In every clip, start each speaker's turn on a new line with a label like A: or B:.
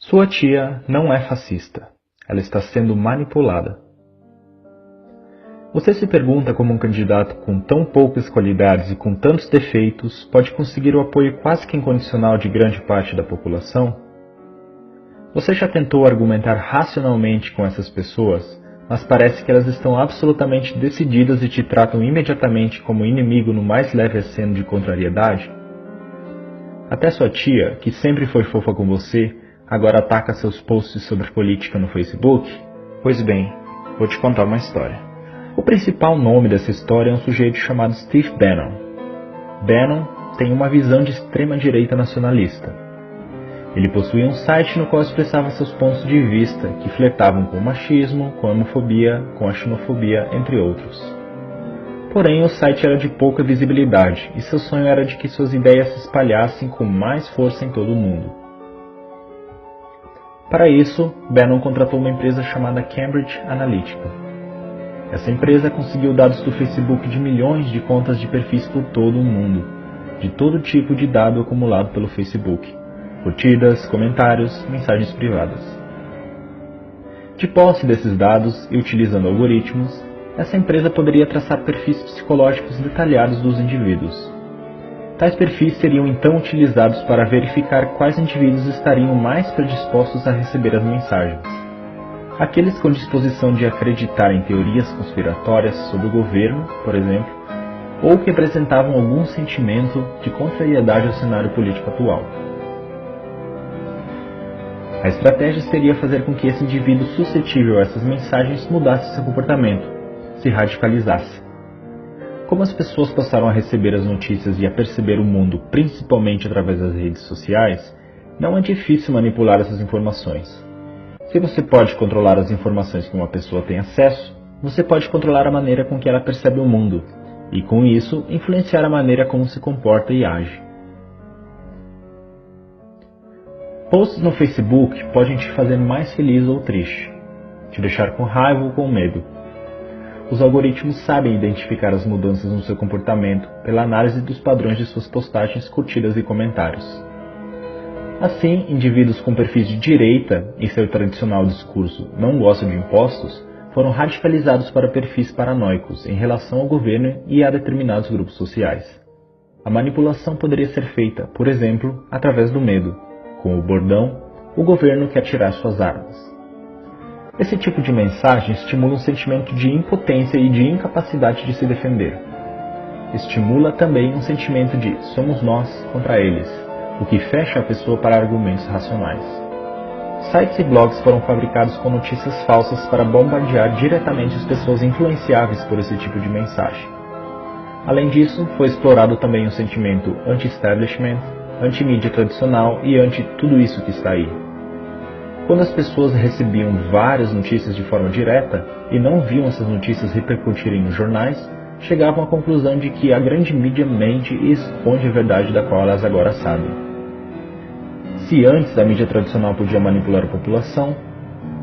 A: Sua tia não é fascista. Ela está sendo manipulada. Você se pergunta como um candidato com tão poucas qualidades e com tantos defeitos pode conseguir o apoio quase que incondicional de grande parte da população? Você já tentou argumentar racionalmente com essas pessoas, mas parece que elas estão absolutamente decididas e te tratam imediatamente como inimigo no mais leve aceno de contrariedade? Até sua tia, que sempre foi fofa com você, agora ataca seus posts sobre política no Facebook? Pois bem, vou te contar uma história. O principal nome dessa história é um sujeito chamado Steve Bannon. Bannon tem uma visão de extrema-direita nacionalista. Ele possuía um site no qual expressava seus pontos de vista, que flertavam com o machismo, com a homofobia, com a xenofobia, entre outros. Porém, o site era de pouca visibilidade, e seu sonho era de que suas ideias se espalhassem com mais força em todo o mundo. Para isso, Bannon contratou uma empresa chamada Cambridge Analytica. Essa empresa conseguiu dados do Facebook de milhões de contas de perfis por todo o mundo, de todo tipo de dado acumulado pelo Facebook, curtidas, comentários, mensagens privadas. De posse desses dados e utilizando algoritmos, essa empresa poderia traçar perfis psicológicos detalhados dos indivíduos. Tais perfis seriam então utilizados para verificar quais indivíduos estariam mais predispostos a receber as mensagens. Aqueles com disposição de acreditar em teorias conspiratórias sobre o governo, por exemplo, ou que apresentavam algum sentimento de contrariedade ao cenário político atual. A estratégia seria fazer com que esse indivíduo suscetível a essas mensagens mudasse seu comportamento, se radicalizasse. Como as pessoas passaram a receber as notícias e a perceber o mundo principalmente através das redes sociais, não é difícil manipular essas informações. Se você pode controlar as informações que uma pessoa tem acesso, você pode controlar a maneira com que ela percebe o mundo, e com isso influenciar a maneira como se comporta e age. Posts no Facebook podem te fazer mais feliz ou triste, te deixar com raiva ou com medo. Os algoritmos sabem identificar as mudanças no seu comportamento pela análise dos padrões de suas postagens, curtidas e comentários. Assim, indivíduos com perfis de direita e seu tradicional discurso "não gosto de impostos" foram radicalizados para perfis paranoicos em relação ao governo e a determinados grupos sociais. A manipulação poderia ser feita, por exemplo, através do medo, com o bordão "o governo quer tirar suas armas". Esse tipo de mensagem estimula um sentimento de impotência e de incapacidade de se defender. Estimula também um sentimento de "somos nós contra eles", o que fecha a pessoa para argumentos racionais. Sites e blogs foram fabricados com notícias falsas para bombardear diretamente as pessoas influenciáveis por esse tipo de mensagem. Além disso, foi explorado também o sentimento anti-establishment, anti-mídia tradicional e anti-tudo isso que está aí. Quando as pessoas recebiam várias notícias de forma direta e não viam essas notícias repercutirem nos jornais, chegavam à conclusão de que a grande mídia mente e esconde a verdade da qual elas agora sabem. Se antes a mídia tradicional podia manipular a população,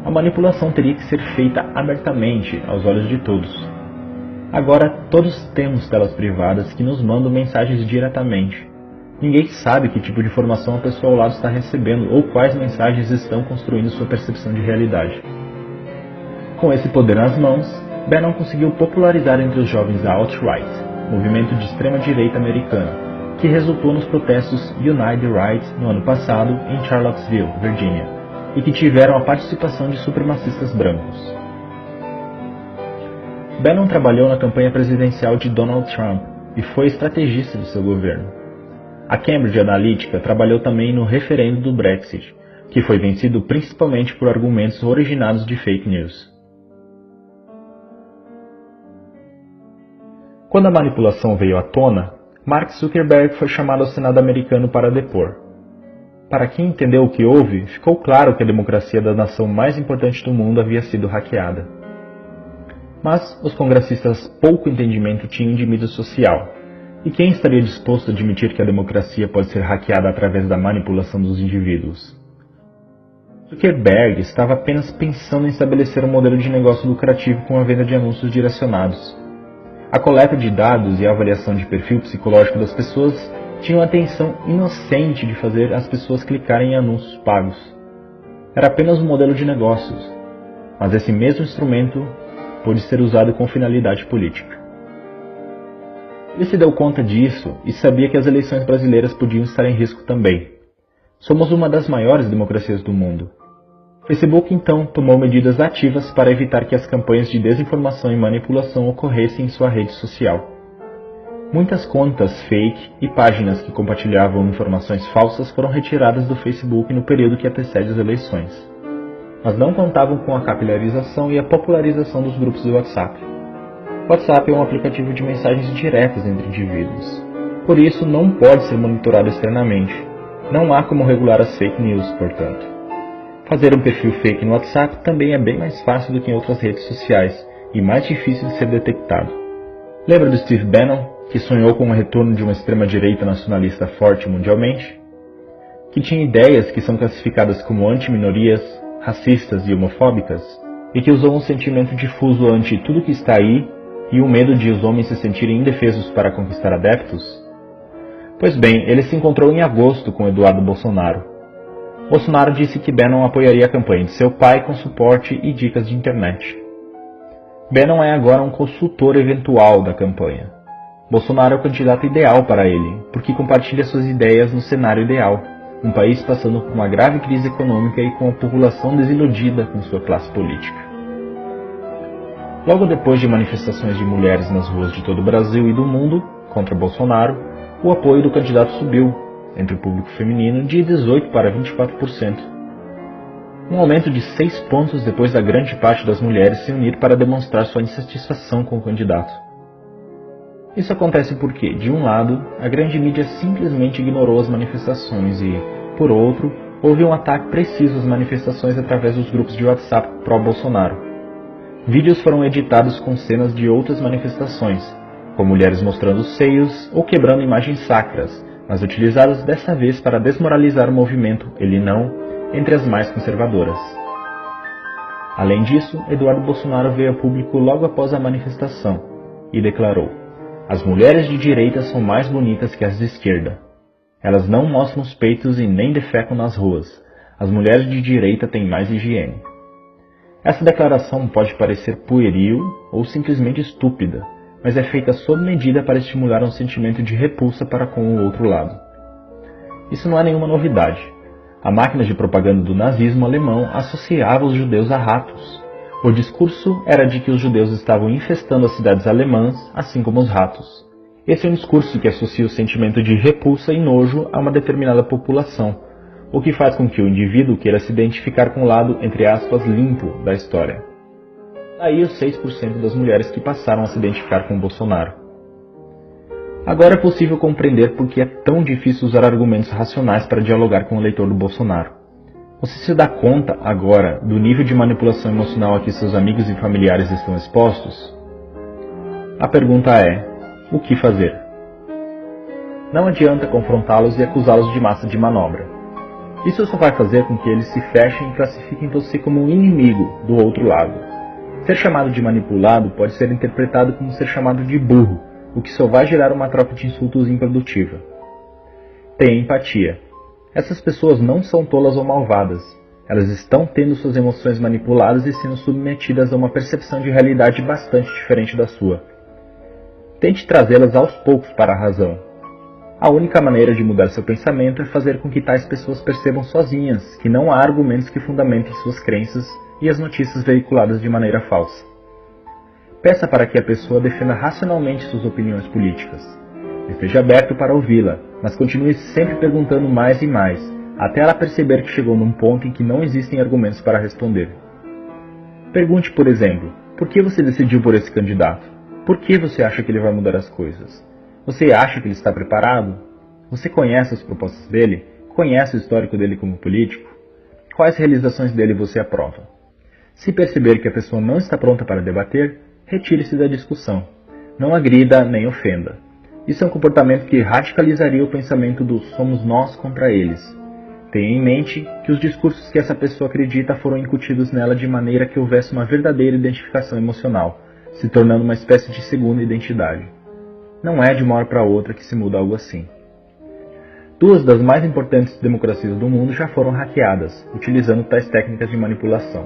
A: a manipulação teria que ser feita abertamente aos olhos de todos. Agora todos temos telas privadas que nos mandam mensagens diretamente. Ninguém sabe que tipo de informação a pessoa ao lado está recebendo ou quais mensagens estão construindo sua percepção de realidade. Com esse poder nas mãos, Bannon conseguiu popularizar entre os jovens a alt-right, movimento de extrema-direita americano, que resultou nos protestos Unite the Right no ano passado em Charlottesville, Virgínia, e que tiveram a participação de supremacistas brancos. Bannon trabalhou na campanha presidencial de Donald Trump e foi estrategista de seu governo. A Cambridge Analytica trabalhou também no referendo do Brexit, que foi vencido principalmente por argumentos originados de fake news. Quando a manipulação veio à tona, Mark Zuckerberg foi chamado ao Senado americano para depor. Para quem entendeu o que houve, ficou claro que a democracia da nação mais importante do mundo havia sido hackeada. Mas os congressistas pouco entendimento tinham de mídia social, e quem estaria disposto a admitir que a democracia pode ser hackeada através da manipulação dos indivíduos? Zuckerberg estava apenas pensando em estabelecer um modelo de negócio lucrativo com a venda de anúncios direcionados. A coleta de dados e a avaliação de perfil psicológico das pessoas tinham a intenção inocente de fazer as pessoas clicarem em anúncios pagos. Era apenas um modelo de negócios, mas esse mesmo instrumento pôde ser usado com finalidade política. Ele se deu conta disso e sabia que as eleições brasileiras podiam estar em risco também. Somos uma das maiores democracias do mundo. O Facebook, então, tomou medidas ativas para evitar que as campanhas de desinformação e manipulação ocorressem em sua rede social. Muitas contas fake e páginas que compartilhavam informações falsas foram retiradas do Facebook no período que antecede as eleições, mas não contavam com a capilarização e a popularização dos grupos do WhatsApp. O WhatsApp é um aplicativo de mensagens diretas entre indivíduos, por isso não pode ser monitorado externamente. Não há como regular as fake news, portanto. Fazer um perfil fake no WhatsApp também é bem mais fácil do que em outras redes sociais e mais difícil de ser detectado. Lembra do Steve Bannon, que sonhou com o retorno de uma extrema-direita nacionalista forte mundialmente? Que tinha ideias que são classificadas como anti-minorias, racistas e homofóbicas, e que usou um sentimento difuso ante tudo que está aí e o medo de os homens se sentirem indefesos para conquistar adeptos? Pois bem, ele se encontrou em agosto com Eduardo Bolsonaro. Bolsonaro disse que Bannon apoiaria a campanha de seu pai com suporte e dicas de internet. Bannon é agora um consultor eventual da campanha. Bolsonaro é o candidato ideal para ele, porque compartilha suas ideias no cenário ideal, um país passando por uma grave crise econômica e com a população desiludida com sua classe política. Logo depois de manifestações de mulheres nas ruas de todo o Brasil e do mundo contra Bolsonaro, o apoio do candidato subiu, entre o público feminino, de 18% para 24%. Um aumento de 6 pontos depois da grande parte das mulheres se unir para demonstrar sua insatisfação com o candidato. Isso acontece porque, de um lado, a grande mídia simplesmente ignorou as manifestações e, por outro, houve um ataque preciso às manifestações através dos grupos de WhatsApp pró-Bolsonaro. Vídeos foram editados com cenas de outras manifestações, com mulheres mostrando seios ou quebrando imagens sacras, mas utilizadas dessa vez para desmoralizar o movimento Ele Não entre as mais conservadoras. Além disso, Eduardo Bolsonaro veio a público logo após a manifestação e declarou: "As mulheres de direita são mais bonitas que as de esquerda. Elas não mostram os peitos e nem defecam nas ruas. As mulheres de direita têm mais higiene." Essa declaração pode parecer pueril ou simplesmente estúpida, mas é feita sob medida para estimular um sentimento de repulsa para com o outro lado. Isso não é nenhuma novidade. A máquina de propaganda do nazismo alemão associava os judeus a ratos. O discurso era de que os judeus estavam infestando as cidades alemãs, assim como os ratos. Esse é um discurso que associa o sentimento de repulsa e nojo a uma determinada população, o que faz com que o indivíduo queira se identificar com o lado, entre aspas, limpo da história. Daí os 6% das mulheres que passaram a se identificar com Bolsonaro. Agora é possível compreender por que é tão difícil usar argumentos racionais para dialogar com o eleitor do Bolsonaro. Você se dá conta, agora, do nível de manipulação emocional a que seus amigos e familiares estão expostos? A pergunta é: o que fazer? Não adianta confrontá-los e acusá-los de massa de manobra. Isso só vai fazer com que eles se fechem e classifiquem você como um inimigo do outro lado. Ser chamado de manipulado pode ser interpretado como ser chamado de burro, o que só vai gerar uma troca de insultos improdutiva. Tenha empatia. Essas pessoas não são tolas ou malvadas. Elas estão tendo suas emoções manipuladas e sendo submetidas a uma percepção de realidade bastante diferente da sua. Tente trazê-las aos poucos para a razão. A única maneira de mudar seu pensamento é fazer com que tais pessoas percebam sozinhas que não há argumentos que fundamentem suas crenças e as notícias veiculadas de maneira falsa. Peça para que a pessoa defenda racionalmente suas opiniões políticas. Esteja aberto para ouvi-la, mas continue sempre perguntando mais e mais, até ela perceber que chegou num ponto em que não existem argumentos para responder. Pergunte, por exemplo, por que você decidiu por esse candidato? Por que você acha que ele vai mudar as coisas? Você acha que ele está preparado? Você conhece as propostas dele? Conhece o histórico dele como político? Quais realizações dele você aprova? Se perceber que a pessoa não está pronta para debater, retire-se da discussão. Não agrida nem ofenda. Isso é um comportamento que radicalizaria o pensamento do somos nós contra eles. Tenha em mente que os discursos que essa pessoa acredita foram incutidos nela de maneira que houvesse uma verdadeira identificação emocional, se tornando uma espécie de segunda identidade. Não é de uma hora para outra que se muda algo assim. Duas das mais importantes democracias do mundo já foram hackeadas, utilizando tais técnicas de manipulação.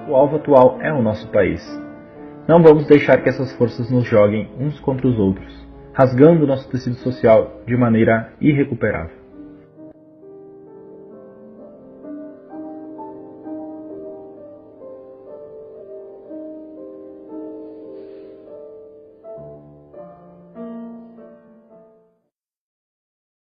A: O alvo atual é o nosso país. Não vamos deixar que essas forças nos joguem uns contra os outros, rasgando nosso tecido social de maneira irrecuperável.